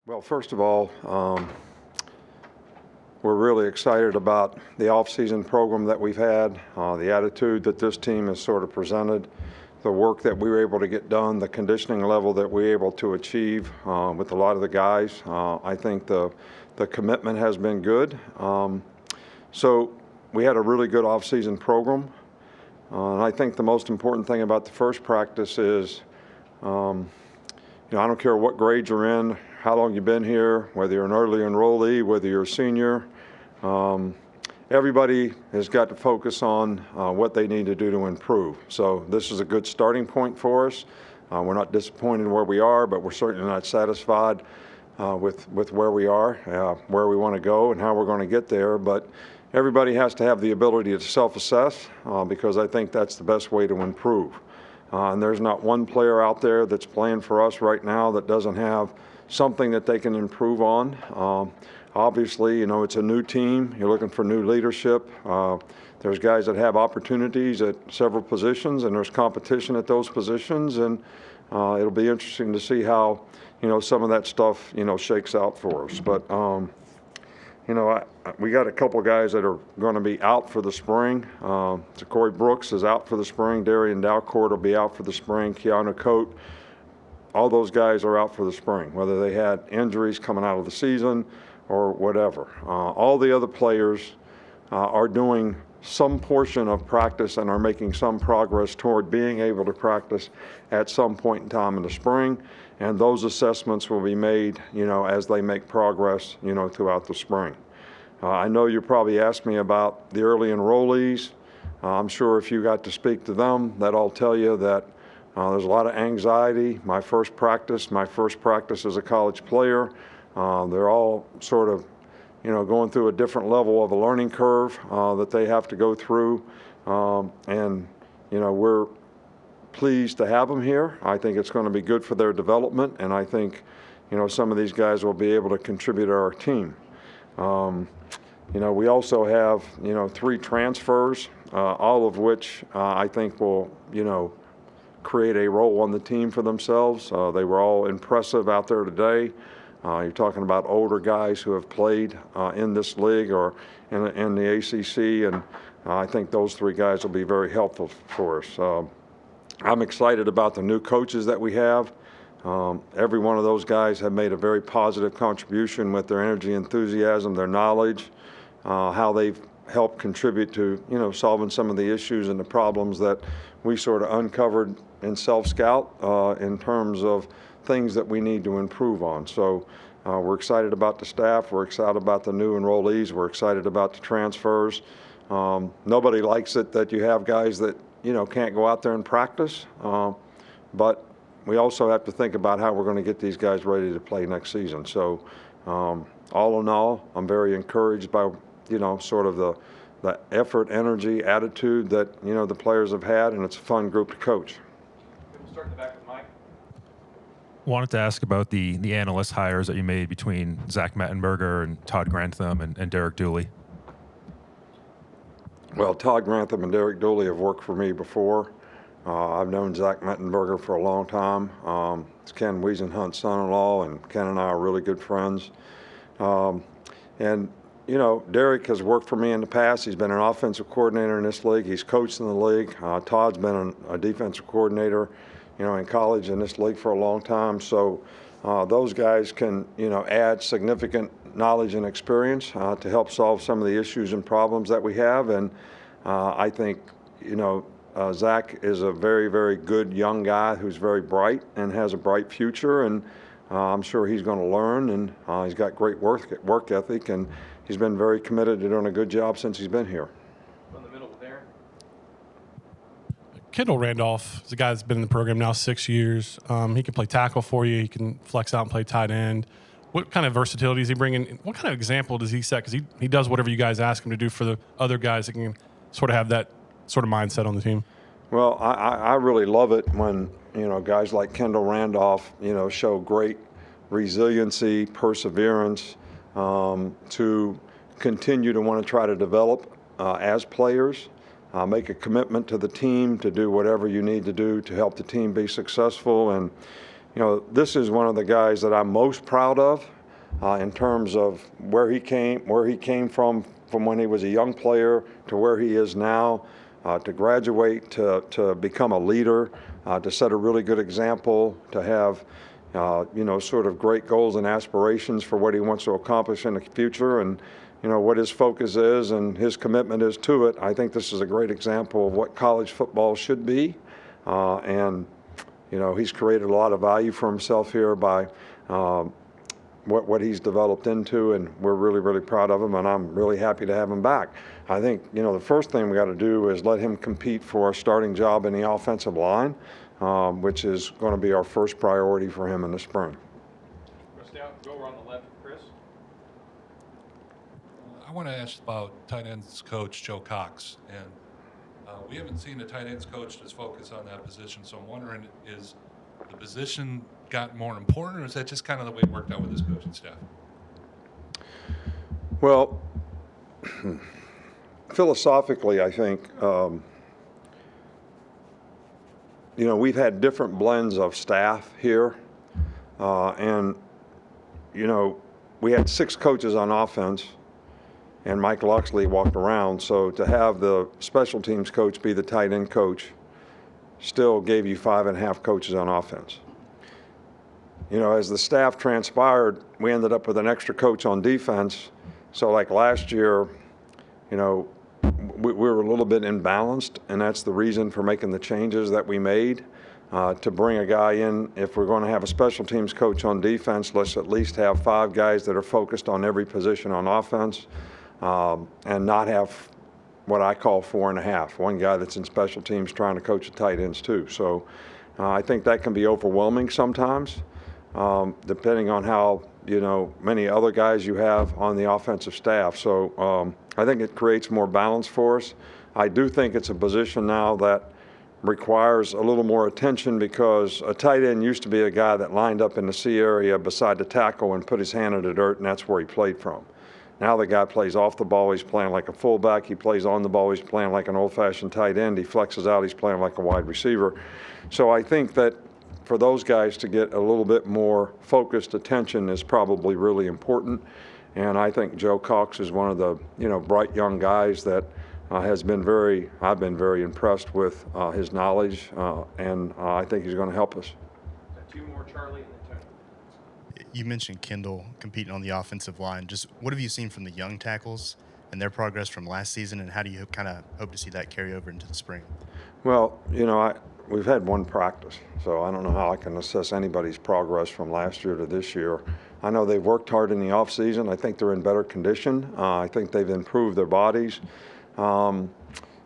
Well, first of all, we're really excited about the off-season program that we've had, the attitude that this team has sort of presented, the work that we were able to get done, the conditioning level that we were able to achieve with a lot of the guys. I think the commitment has been good. So we had a really good off-season program. And I think the most important thing about the first practice is, I don't care what grade you're in, how long you've been here, whether you're an early enrollee, whether you're a senior. Everybody has got to focus on what they need to do to improve. So this is a good starting point for us. We're not disappointed where we are, but we're certainly not satisfied with where we are, where we want to go, and how we're going to get there. But everybody has to have the ability to self-assess because I think that's the best way to improve. And there's not one player out there that's playing for us right now that doesn't have something that they can improve on. Obviously, it's a new team. You're looking for new leadership. There's guys that have opportunities at several positions, and there's competition at those positions. And it'll be interesting to see how, some of that stuff, shakes out for us. But, we got a couple guys that are going to be out for the spring. Corey Brooks is out for the spring. Darian Dalcourt will be out for the spring. Keanu Coate. All those guys are out for the spring, whether they had injuries coming out of the season or whatever. All the other players are doing some portion of practice and are making some progress toward being able to practice at some point in time in the spring. And those assessments will be made, as they make progress, throughout the spring. I know you probably asked me about the early enrollees. I'm sure if you got to speak to them, that I'll tell you that there's a lot of anxiety. My first practice as a college player. They're all sort of, going through a different level of a learning curve that they have to go through. We're pleased to have them here. I think it's going to be good for their development, and I think, some of these guys will be able to contribute to our team. We also have, 3 transfers, all of which I think will, create a role on the team for themselves. They were all impressive out there today. You're talking about older guys who have played in this league or in the ACC, and I think those 3 guys will be very helpful for us. I'm excited about the new coaches that we have. Every one of those guys have made a very positive contribution with their energy, enthusiasm, their knowledge, how they've helped contribute to, solving some of the issues and the problems that we sort of uncovered in self-scout in terms of things that we need to improve on. So we're excited about the staff. We're excited about the new enrollees. We're excited about the transfers. Nobody likes it that you have guys that, can't go out there and practice. But we also have to think about how we're going to get these guys ready to play next season. So all in all, I'm very encouraged by, sort of the effort, energy, attitude that, the players have had, and it's a fun group to coach. We'll start in the back with Mike. Wanted to ask about the analyst hires that you made between Zach Mettenberger and Todd Grantham and Derek Dooley. Well, Todd Grantham and Derek Dooley have worked for me before. I've known Zach Mettenberger for a long time. It's Ken Wiesenhunt's son-in-law, and Ken and I are really good friends. Derek has worked for me in the past. He's been an offensive coordinator in this league. He's coached in the league. Todd's been a defensive coordinator, in college in this league for a long time. So those guys can, add significant knowledge and experience to help solve some of the issues and problems that we have. And I think, Zach is a very, very good young guy who's very bright and has a bright future. And I'm sure he's going to learn, and he's got great work ethic, and he's been very committed to doing a good job since he's been here. From the middle with Aaron. Kendall Randolph is a guy that's been in the program now 6 years. He can play tackle for you. He can flex out and play tight end. What kind of versatility is he bringing? What kind of example does he set? Because he does whatever you guys ask him to do for the other guys that can sort of have that sort of mindset on the team. Well, I really love it when, guys like Kendall Randolph, show great resiliency, perseverance to continue to want to try to develop as players, make a commitment to the team to do whatever you need to do to help the team be successful. And, this is one of the guys that I'm most proud of in terms of where he came from when he was a young player to where he is now, to graduate, to become a leader, to set a really good example, to have sort of great goals and aspirations for what he wants to accomplish in the future, and what his focus is and his commitment is to it. I think this is a great example of what college football should be, and he's created a lot of value for himself here by what he's developed into, and we're really, really proud of him, and I'm really happy to have him back. I think, the first thing we got to do is let him compete for a starting job in the offensive line, which is going to be our first priority for him in the spring. Go on the left, Chris. I want to ask about tight ends coach Joe Cox, and we haven't seen a tight ends coach that's focused on that position, so I'm wondering, is the position got more important, or is that just kind of the way it worked out with his coaching staff? Well, philosophically, I think, we've had different blends of staff here, and, we had 6 coaches on offense, and Mike Loxley walked around, so to have the special teams coach be the tight end coach still gave you 5.5 coaches on offense. As the staff transpired, we ended up with an extra coach on defense. So like last year, we were a little bit imbalanced, and that's the reason for making the changes that we made to bring a guy in. If we're going to have a special teams coach on defense, let's at least have 5 guys that are focused on every position on offense, and not have what I call 4.5. One guy that's in special teams trying to coach the tight ends too. So I think that can be overwhelming sometimes, depending on how many other guys you have on the offensive staff. So I think it creates more balance for us. I do think it's a position now that requires a little more attention, because a tight end used to be a guy that lined up in the C area beside the tackle and put his hand in the dirt, and that's where he played from. Now the guy plays off the ball, he's playing like a fullback. He plays on the ball, he's playing like an old-fashioned tight end. He flexes out, he's playing like a wide receiver. So I think that for those guys to get a little bit more focused attention is probably really important. And I think Joe Cox is one of the bright young guys that I've been very impressed with his knowledge, and I think he's going to help us. 2 more, Charlie, and then Tony. You mentioned Kendall competing on the offensive line. Just what have you seen from the young tackles and their progress from last season, and how do you kind of hope to see that carry over into the spring? Well, we've had one practice, so I don't know how I can assess anybody's progress from last year to this year. I know they've worked hard in the off season. I think they're in better condition. I think they've improved their bodies.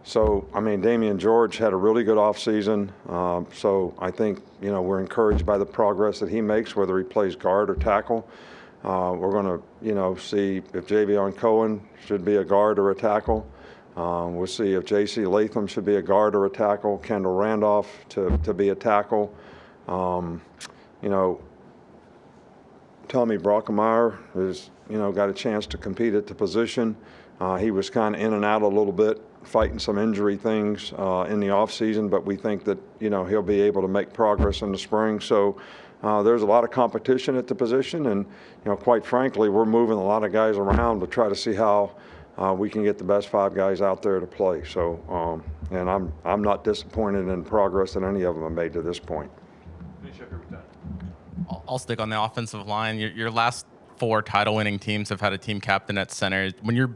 Damian George had a really good offseason. So I think, we're encouraged by the progress that he makes, whether he plays guard or tackle. We're going to, see if Javion Cohen should be a guard or a tackle. We'll see if J.C. Latham should be a guard or a tackle, Kendall Randolph to be a tackle. Tommy Brockemeyer has, got a chance to compete at the position. He was kind of in and out a little bit, fighting some injury things in the offseason, but we think that, he'll be able to make progress in the spring. So there's a lot of competition at the position, and, quite frankly, we're moving a lot of guys around to try to see how we can get the best 5 guys out there to play. So, and I'm not disappointed in the progress that any of them have made to this point. Finish up here with Tony. I'll stick on the offensive line. Your last 4 title-winning teams have had a team captain at center. When you're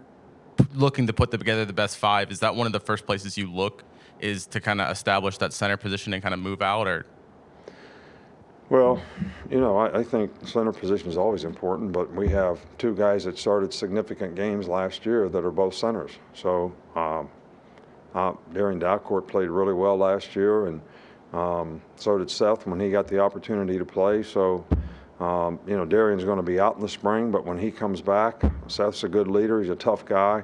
looking to put together the best 5, is that one of the first places you look, is to kind of establish that center position and kind of move out? Or Well, I think center position is always important, but we have 2 guys that started significant games last year that are both centers. So Darian Dalcourt played really well last year, and so did Seth when he got the opportunity to play. So, Darian's going to be out in the spring, but when he comes back, Seth's a good leader. He's a tough guy.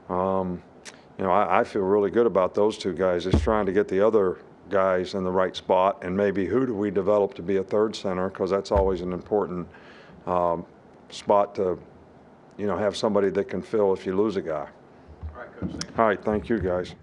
I feel really good about those 2 guys. Just trying to get the other guys in the right spot, and maybe who do we develop to be a third center, because that's always an important spot to, have somebody that can fill if you lose a guy. All right, Coach. Thank you. All right, thank you guys.